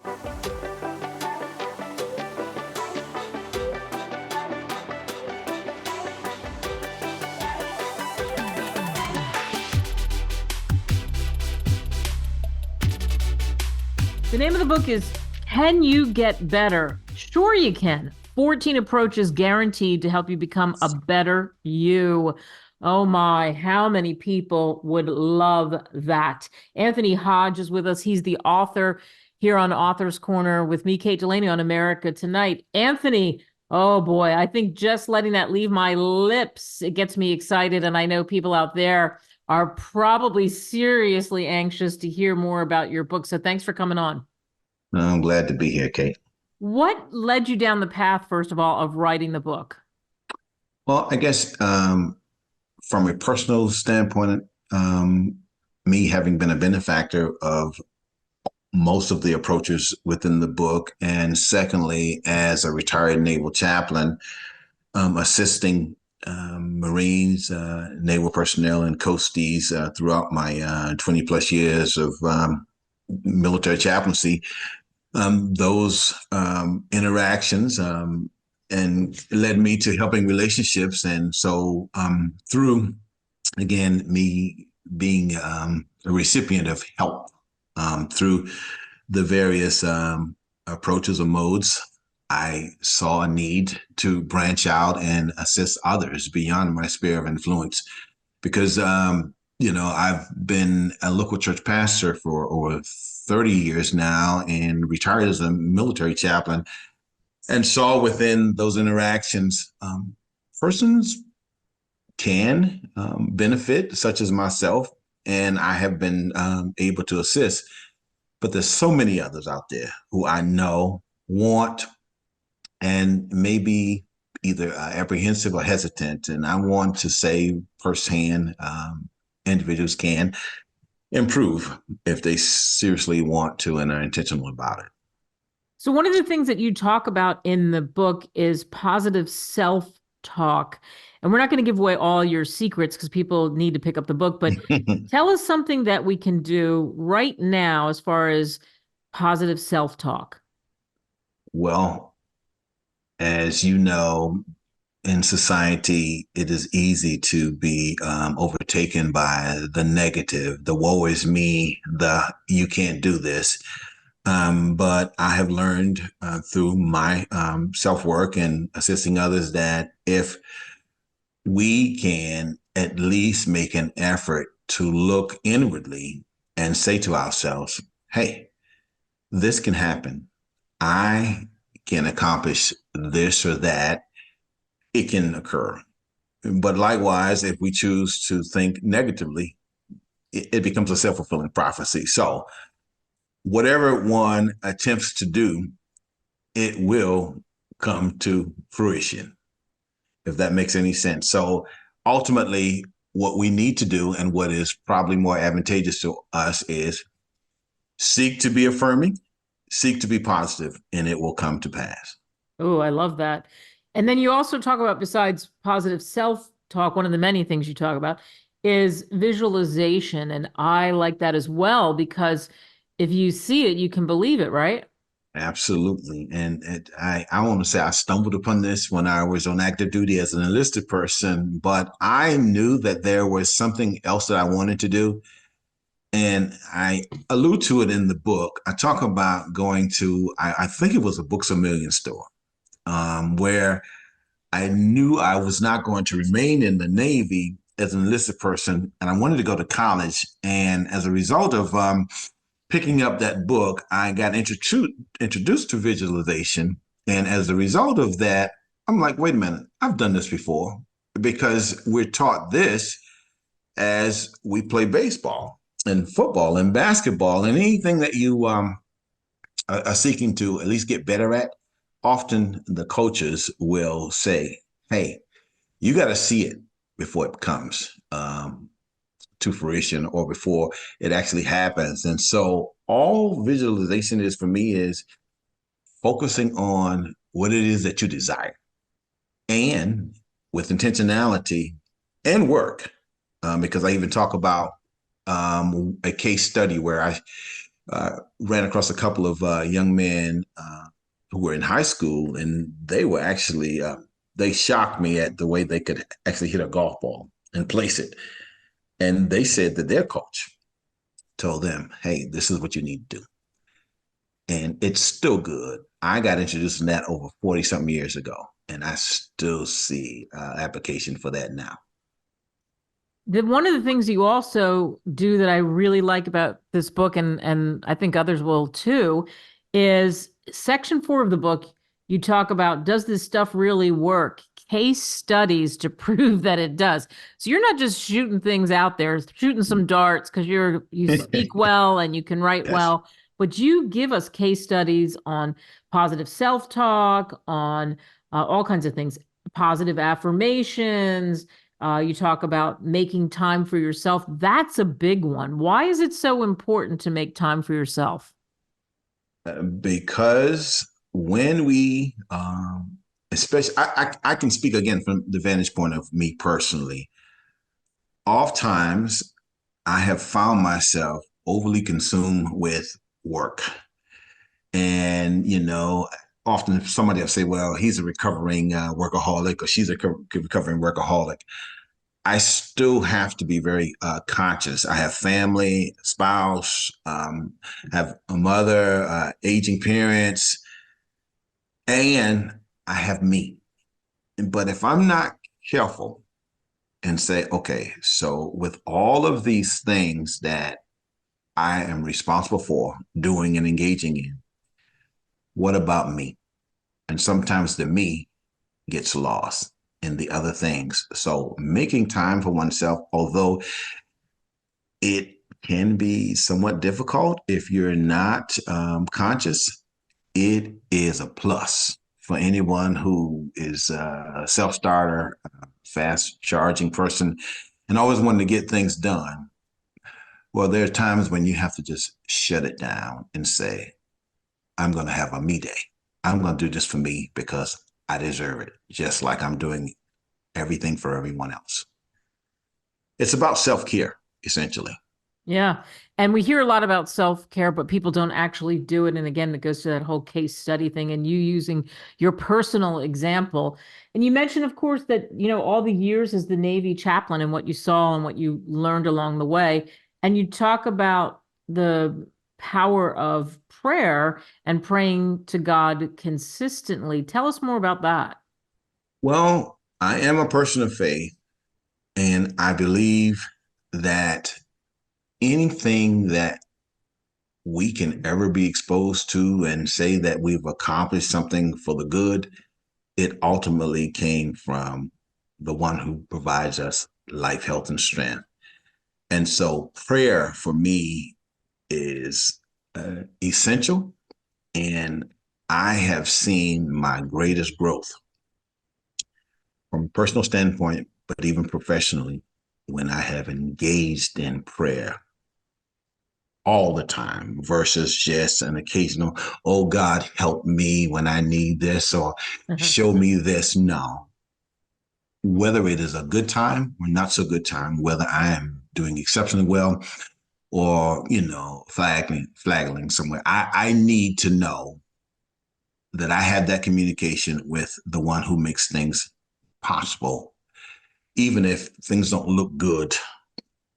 The name of the book is Can You Get Better? Sure you can. 14 approaches guaranteed to help you become a better you. Oh my, how many people would love that? Anthony Hodge is with us. He's the author here on Author's Corner with me, Kate Delaney, on America Tonight. Anthony, oh boy, I think just letting that leave my lips, it gets me excited. And I know people out there are probably seriously anxious to hear more about your book. So thanks for coming on. I'm glad to be here, Kate. What led you down the path, first of all, of writing the book? Well, I guess from a personal standpoint, me having been a benefactor of most of the approaches within the book, and secondly, as a retired naval chaplain, assisting Marines, naval personnel, and coasties throughout my 20 plus years of military chaplaincy. Those interactions and led me to helping relationships. And so through, again, me being a recipient of help through the various approaches or modes, I saw a need to branch out and assist others beyond my sphere of influence. Because, I've been a local church pastor for over 30 years now and retired as a military chaplain, and saw within those interactions, persons can benefit, such as myself, and I have been able to assist. But there's so many others out there who I know want and maybe either apprehensive or hesitant. And I want to say firsthand, individuals can improve if they seriously want to and are intentional about it. So one of the things that you talk about in the book is positive self-talk. And we're not going to give away all your secrets because people need to pick up the book, but tell us something that we can do right now as far as positive self-talk. Well, as you know, in society, it is easy to be overtaken by the negative, the woe is me, the you can't do this. But I have learned through my self-work and assisting others that if we can at least make an effort to look inwardly and say to ourselves, hey, this can happen. I can accomplish this or that. It can occur. But likewise, if we choose to think negatively, it becomes a self-fulfilling prophecy. So whatever one attempts to do, it will come to fruition, if that makes any sense. So ultimately, what we need to do and what is probably more advantageous to us is seek to be affirming, seek to be positive, and it will come to pass. Oh, I love that. And then you also talk about, besides positive self-talk, one of the many things you talk about is visualization. And I like that as well, because if you see it, you can believe it, right? Absolutely. And I want to say I stumbled upon this when I was on active duty as an enlisted person, but I knew that there was something else that I wanted to do. And I allude to it in the book. I talk about going to, I think it was a Books A Million store, where I knew I was not going to remain in the Navy as an enlisted person, and I wanted to go to college. And as a result of picking up that book, I got introduced to visualization. And as a result of that, I'm like, wait a minute, I've done this before, because we're taught this as we play baseball and football and basketball and anything that you are seeking to at least get better at. Often the coaches will say, hey, you got to see it before it comes to fruition or before it actually happens. And so all visualization is for me is focusing on what it is that you desire, and with intentionality and work, because I even talk about a case study where I ran across a couple of young men who were in high school, and they were actually they shocked me at the way they could actually hit a golf ball and place it. And they said that their coach told them, "Hey, this is what you need to do," and it's still good. I got introduced to that over 40 something years ago, and I still see application for that now. One of the things you also do that I really like about this book, and I think others will too, is section 4 of the book. You talk about, does this stuff really work? Case studies to prove that it does. So you're not just shooting things out there, shooting some darts because you speak well and you can write Yes. well, but you give us case studies on positive self-talk, on all kinds of things, positive affirmations. You talk about making time for yourself. That's a big one. Why is it so important to make time for yourself? Because when we, especially, I can speak again from the vantage point of me personally. Oftentimes, I have found myself overly consumed with work. And, often somebody will say, well, he's a recovering workaholic or she's a recovering workaholic. I still have to be very conscious. I have family, spouse, have a mother, aging parents, and I have me. But if I'm not careful and say, okay, so with all of these things that I am responsible for doing and engaging in, what about me? And sometimes the me gets lost in the other things. So making time for oneself, although it can be somewhat difficult if you're not conscious, it is a plus for anyone who is a self-starter, fast charging person, and always wanting to get things done. Well, there are times when you have to just shut it down and say, I'm going to have a me day. I'm going to do this for me because I deserve it, just like I'm doing everything for everyone else. It's about self-care, essentially. Yeah. And we hear a lot about self-care, but people don't actually do it. And again, it goes to that whole case study thing and you using your personal example. And you mentioned, of course, that, all the years as the Navy chaplain and what you saw and what you learned along the way. And you talk about the power of prayer and praying to God consistently. Tell us more about that. Well, I am a person of faith, and I believe that anything that we can ever be exposed to and say that we've accomplished something for the good, it ultimately came from the one who provides us life, health, and strength. And so prayer for me is essential. And I have seen my greatest growth from a personal standpoint, but even professionally, when I have engaged in prayer all the time versus just an occasional, oh God, help me when I need this or show me this. No. Whether it is a good time or not so good time, whether I am doing exceptionally well or, flagging somewhere, I need to know that I have that communication with the one who makes things possible, even if things don't look good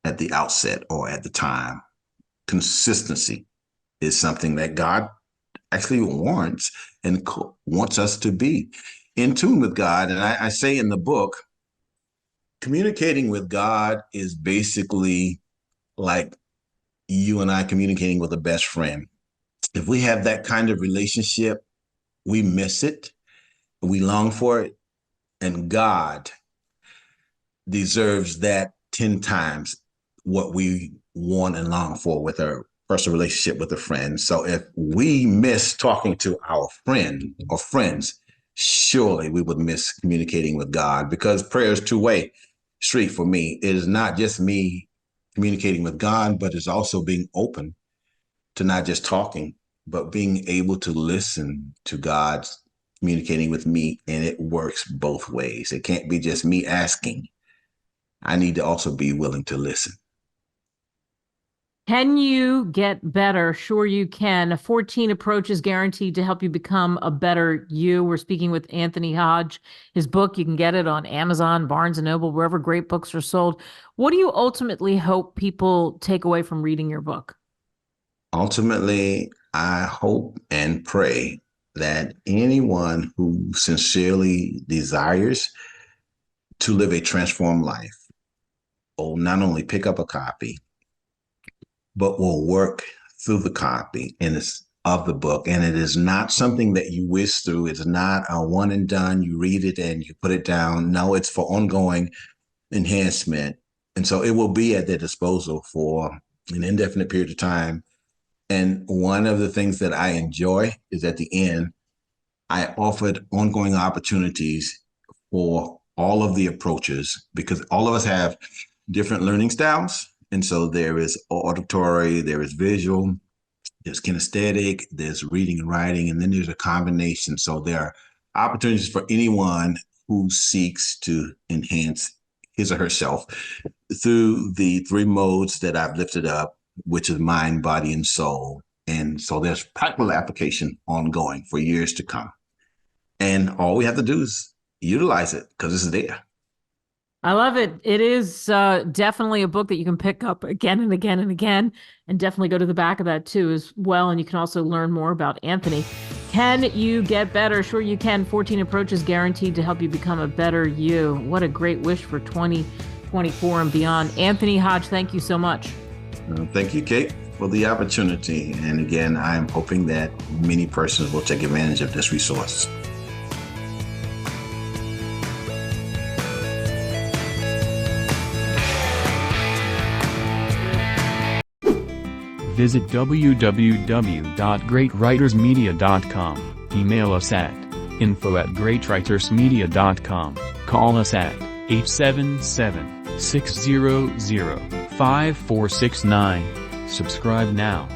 at the outset or at the time. Consistency is something that God actually warrants and wants us to be in tune with God. And I say in the book, communicating with God is basically like you and I communicating with a best friend. If we have that kind of relationship, we miss it, we long for it, and God deserves that 10 times what we want and long for with our personal relationship with a friend. So if we miss talking to our friend or friends, surely we would miss communicating with God, because prayer is two-way street for me. It is not just me communicating with God, but it's also being open to not just talking, but being able to listen to God communicating with me. And it works both ways. It can't be just me asking. I need to also be willing to listen. Can you get better? Sure, you can. 14 approaches guaranteed to help you become a better you. We're speaking with Anthony Hodge. His book, you can get it on Amazon, Barnes and Noble, wherever great books are sold. What do you ultimately hope people take away from reading your book? Ultimately, I hope and pray that anyone who sincerely desires to live a transformed life will not only pick up a copy, but will work through the copy of the book. And it is not something that you whiz through. It's not a one and done. You read it and you put it down. No, it's for ongoing enhancement. And so it will be at their disposal for an indefinite period of time. And one of the things that I enjoy is at the end, I offered ongoing opportunities for all of the approaches because all of us have different learning styles. And so there is auditory, there is visual, there's kinesthetic, there's reading and writing, and then there's a combination. So there are opportunities for anyone who seeks to enhance his or herself through the three modes that I've lifted up, which is mind, body, and soul. And so there's practical application ongoing for years to come. And all we have to do is utilize it because it's there. I love it. It is definitely a book that you can pick up again and again and again, and definitely go to the back of that too as well. And you can also learn more about Anthony. Can you get better? Sure you can. 14 approaches guaranteed to help you become a better you. What a great wish for 2024 and beyond. Anthony Hodge, thank you so much. Thank you, Kate, for the opportunity. And again, I'm hoping that many persons will take advantage of this resource. Visit www.greatwritersmedia.com. Email us at info@greatwritersmedia.com. Call us at 877-600-5469. Subscribe now.